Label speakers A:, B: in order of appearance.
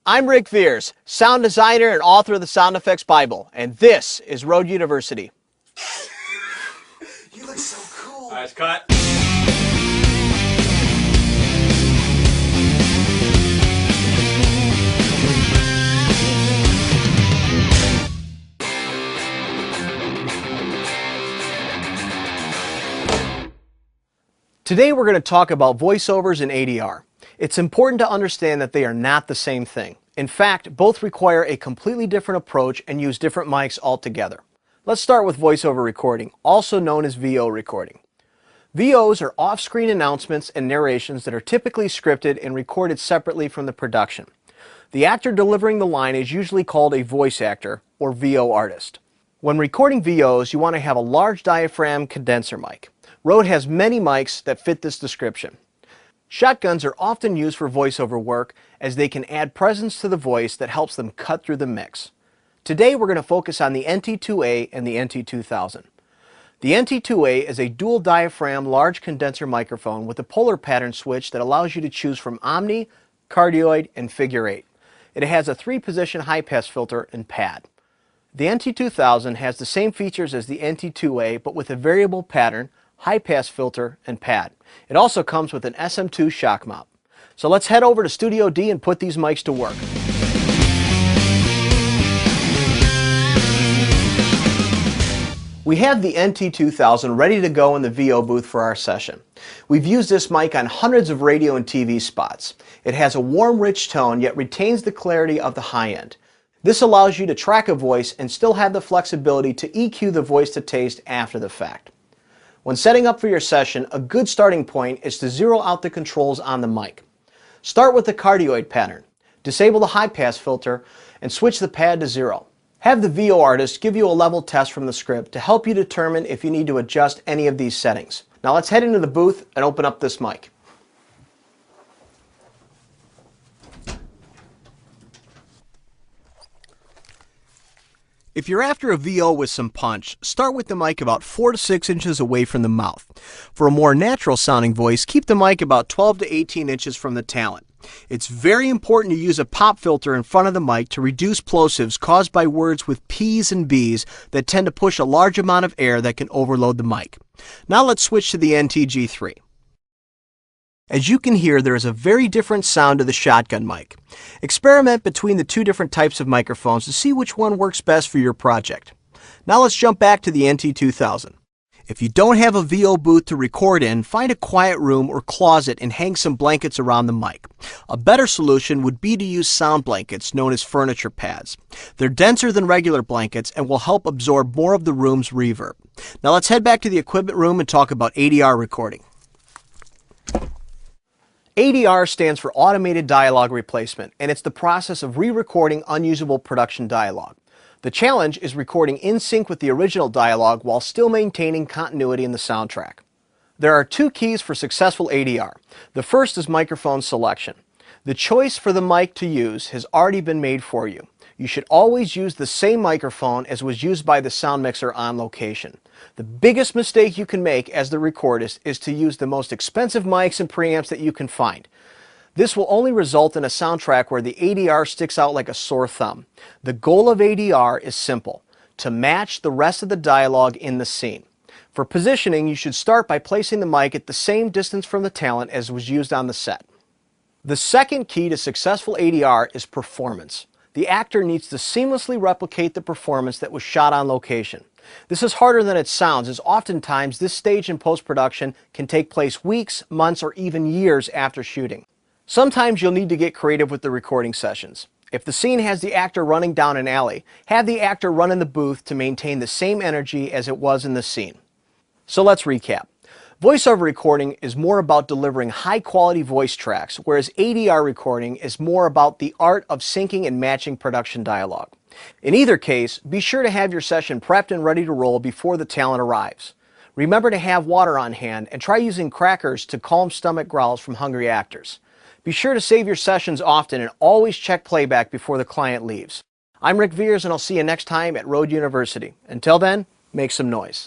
A: I'm Ric Viers, sound designer and author of the Sound Effects Bible, and this is Road University.
B: You look so cool.
C: Eyes cut.
A: Today we're going to talk about voiceovers and ADR. It's important to understand that they are not the same thing. In fact, both require a completely different approach and use different mics altogether. Let's start with voiceover recording, also known as VO recording. VOs are off-screen announcements and narrations that are typically scripted and recorded separately from the production. The actor delivering the line is usually called a voice actor or VO artist. When recording VOs, you want to have a large diaphragm condenser mic. Rode has many mics that fit this description. Shotguns are often used for voiceover work as they can add presence to the voice that helps them cut through the mix. Today we're going to focus on the NT2A and the NT2000. The NT2A is a dual diaphragm large condenser microphone with a polar pattern switch that allows you to choose from omni, cardioid, and figure 8. It has a 3-position high-pass filter and pad. The NT2000 has the same features as the NT2A but with a variable pattern, high-pass filter, and pad. It also comes with an SM2 shock mount. So let's head over to Studio D and put these mics to work. We have the NT2000 ready to go in the VO booth for our session. We've used this mic on hundreds of radio and TV spots. It has a warm, rich tone yet retains the clarity of the high end. This allows you to track a voice and still have the flexibility to EQ the voice to taste after the fact. When setting up for your session, a good starting point is to zero out the controls on the mic. Start with the cardioid pattern. Disable the high-pass filter and switch the pad to 0. Have the VO artist give you a level test from the script to help you determine if you need to adjust any of these settings. Now let's head into the booth and open up this mic. If you're after a VO with some punch, start with the mic about 4 to 6 inches away from the mouth. For a more natural sounding voice, keep the mic about 12 to 18 inches from the talent. It's very important to use a pop filter in front of the mic to reduce plosives caused by words with P's and B's that tend to push a large amount of air that can overload the mic. Now let's switch to the NTG3. As you can hear, there is a very different sound to the shotgun mic. Experiment between the two different types of microphones to see which one works best for your project. Now let's jump back to the NT2000. If you don't have a VO booth to record in, find a quiet room or closet and hang some blankets around the mic. A better solution would be to use sound blankets known as furniture pads. They're denser than regular blankets and will help absorb more of the room's reverb. Now let's head back to the equipment room and talk about ADR recording. ADR stands for Automated Dialogue Replacement, and it's the process of re-recording unusable production dialogue. The challenge is recording in sync with the original dialogue while still maintaining continuity in the soundtrack. There are 2 keys for successful ADR. The first is microphone selection. The choice for the mic to use has already been made for you. You should always use the same microphone as was used by the sound mixer on location. The biggest mistake you can make as the recordist is to use the most expensive mics and preamps that you can find. This will only result in a soundtrack where the ADR sticks out like a sore thumb. The goal of ADR is simple: to match the rest of the dialogue in the scene. For positioning, you should start by placing the mic at the same distance from the talent as was used on the set. The second key to successful ADR is performance. The actor needs to seamlessly replicate the performance that was shot on location. This is harder than it sounds, as oftentimes this stage in post-production can take place weeks, months, or even years after shooting. Sometimes you'll need to get creative with the recording sessions. If the scene has the actor running down an alley, have the actor run in the booth to maintain the same energy as it was in the scene. So let's recap. Voiceover recording is more about delivering high-quality voice tracks, whereas ADR recording is more about the art of syncing and matching production dialogue. In either case, be sure to have your session prepped and ready to roll before the talent arrives. Remember to have water on hand and try using crackers to calm stomach growls from hungry actors. Be sure to save your sessions often and always check playback before the client leaves. I'm Ric Viers and I'll see you next time at Road University. Until then, make some noise.